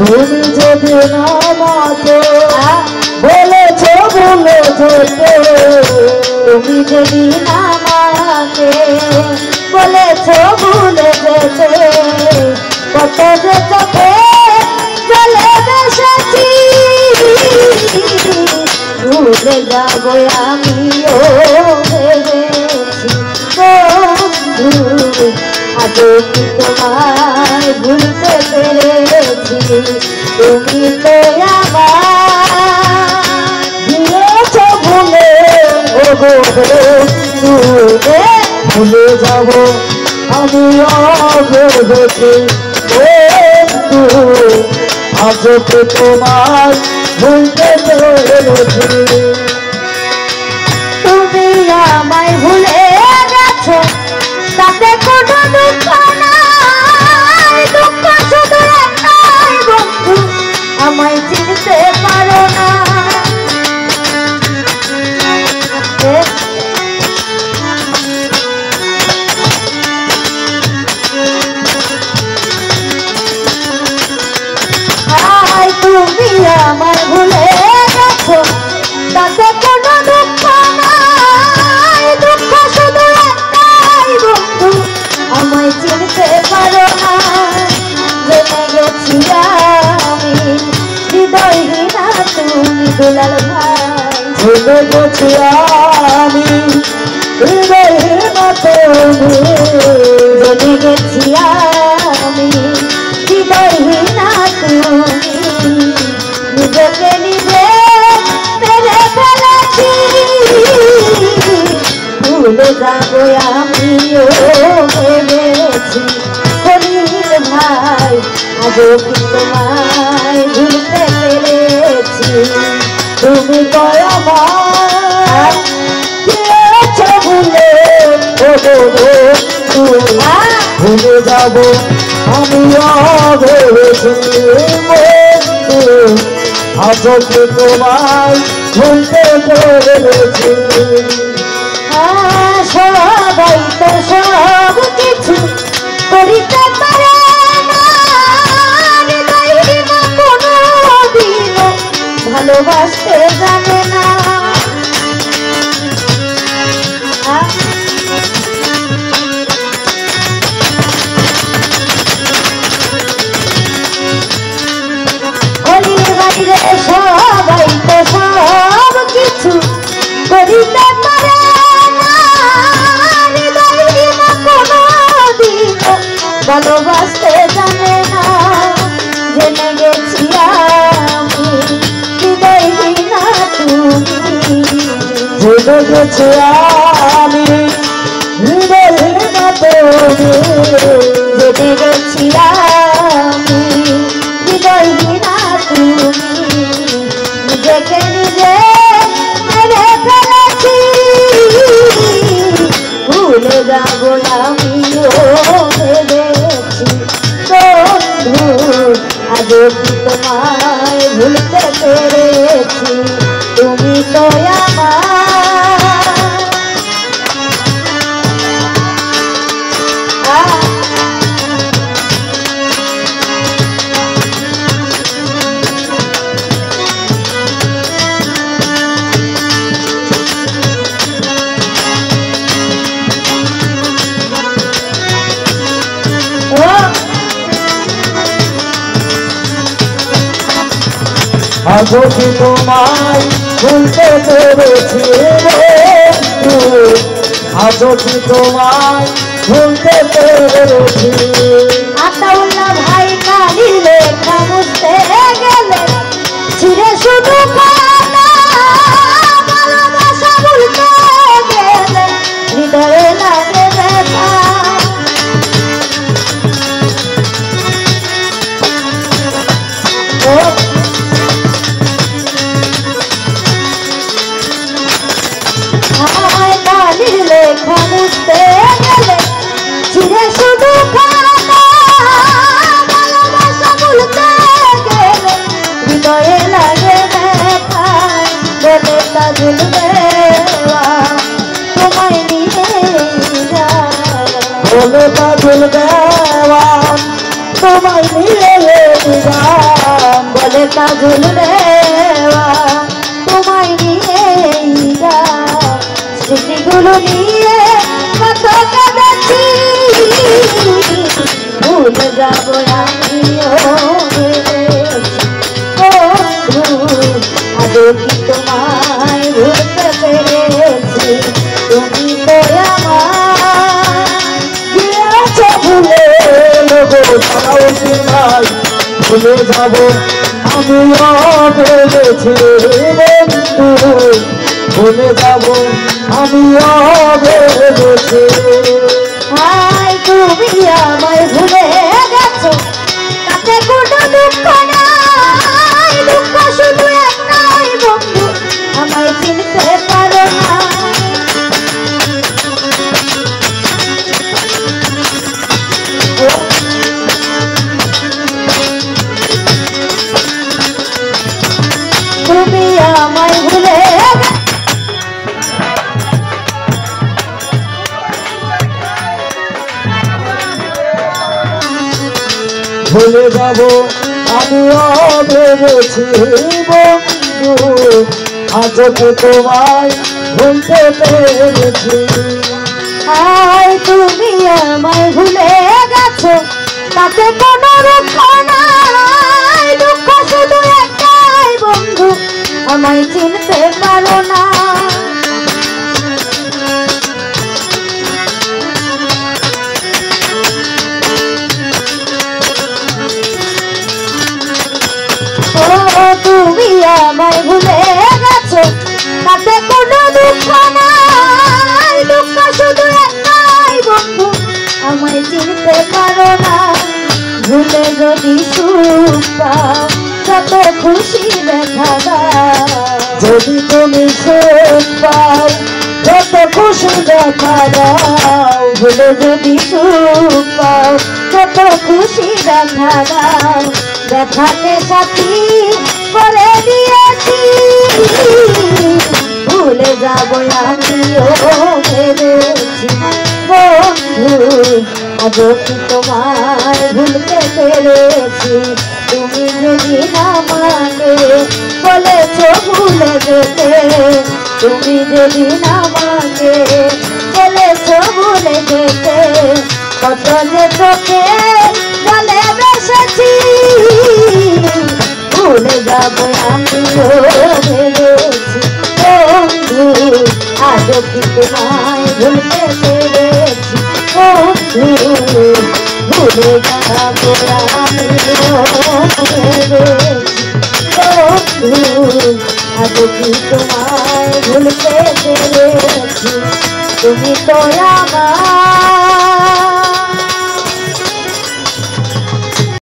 তুমি যদি না মাতো বলেছো ভুলে যেতে, তুমি যদি না মাতে বলেছো ভুলে যেতে, কত যে চোখে চলে বেসেছি, ভুলে যাবো আমিও ভেবেছি বন্ধু, আজও কি তোমায় ভুলতে পেরেছি, তুমি তো আমার দিয়েছো ভুলে ভুলে যাব আমি ভেবেছি বন্ধু, আজও কি তোমায় ভুলতে পেরেছি। তুমি আমায় ভুলে গেছো তাতে কোনো দুঃখ নাই, দুঃখ শুধু একটাই বন্ধু, আমায় চিনতে পারো না। তুমি আমায় ভুলে গেছো তাতে কোনো দুঃখ নাই, দুঃখ শুধু একটাই বন্ধু, আমায় চিনতে পারো না। জেনে গেছি আমি হৃদয়হীনা তুমি দুলাল ভাই, জেনে গেছি আমি হৃদয়হীনা তুমি, জেনে গেছি আমি হৃদয়হীনা তুমি, নিজেকে নিজে মেরে ফেলেছি, ভুলে যাবো আমিও ভেবেছি খলিল ভাই, আজও কি তোমায় ভুলতে পেরেছি, তুমি তো আমার দিয়েছো ভুলে ভুলে যাব আমিও ভেবেছি বন্ধু, আজও কি তোমায় ভুলতে পেরেছি। সবাই তো সব কিছু করিতে পারে না, হৃদয়হীন কোনোদিনও ভালোবাসতে জানে না। খলিল বাইরে সবাই তো সব কিছু করিতে পারে না, হৃদয়হীন কোনোদিনও ভালোবাসতে জানে না। জেনে গেছি আমি হৃদয়হীনা তুমি, জেনে গেছি আমি হৃদয়হীনা তুমি, জেনে গেছি আমি হৃদয়হীনা তুমি, নিজেকে নিজে মেরে ফেলেছি, ভুলে যাবো আমিও ভেবেছি বন্ধু, আজও কি তোমায় ভুলতে পেরেছি, তুমি তো আজও কি তোমায় ভুলতে পেরেছি বন্ধু, আজও কি তোমায় ভুলতে পেরেছি। আতাউল্লাহ ভাই কালি লেখা মুছতে গেলে ছিঁড়ে শুধু খাতা, ভালোবাসা ভুলতে গেলে হৃদয়ে লাগে ব্যথা। কালি লেখা মুছতে গেলে ছিঁড়ে শুধু খাতা, ভালোবাসা ভুলতে গেলে হৃদয়ে লাগে ব্যথা। বলে তাজুল দেওয়া তোমায় নিয়ে বলে তাজুল দেওয়া তোমায় নিয়ে গান বলে কাজল দেওয়া তোমায় নিয়ে স্মৃতিগুলো নিয়ে কত কাঁদেছি ভুলে যাবো আমিও আজও কি তোমায় ভুলতে পেরেছি তুমি তো আমার গিয়েছে ভুলে লোগো তাও তোমায় ভুলে যাব আমিও ভেবেছি বন্ধু ভুলে যাব আমিও ভেবেছি হাই তুমি আমায় ভুলে গেছো তাতে কোনো দুঃখ নাই দুঃখ শুধু একটাই বন্ধু আমায় চিনতে পারো না তুমি আমায় ভুলে ভুলে যাব আমিও ভেবেছি বন্ধু আজও কি তোমায় ভুলতে পেরেছি হাই তুমি আমায় ভুলে গেছো তাতে কোনো দুঃখ নাই দুঃখ শুধু একটাই বন্ধু আমায় চিনতে পারো না ও তুমি আমায় ভুলে গেছো তাতে কোনো দুঃখ নাই দুঃখ শুধু একটাই বন্ধু আমায় চিনতে পারো না ভুলে যদি সুখ পাও কত খুশি দেখা দাও যদি তুমি সুখ পাও কত খুশি দেখা দাও ভুলে যদি সুখ পাও কত খুশি দেখা দাও দেখাতে সাথী করে দিয়েছি ভুলে যাবো আমিও ভেবেছি বন্ধু আজও কি তোমায় ভুলতে পেরেছি তুমি যদি না মানে বলেছো ভুলে যেতে তুমি যদি না মানে বলেছো ভুলে যেতে কত যে তোকে বলে বেসেছি ভুলে যাবো আমিও ভেবেছি বন্ধু আজও কি তোমায় ভুলতে পেরেছি বন্ধু ভুলে যাবো আমিও ভেবেছি বন্ধু আজও কি তোমায় ভুলতে পেরেছি তুমি তো আমার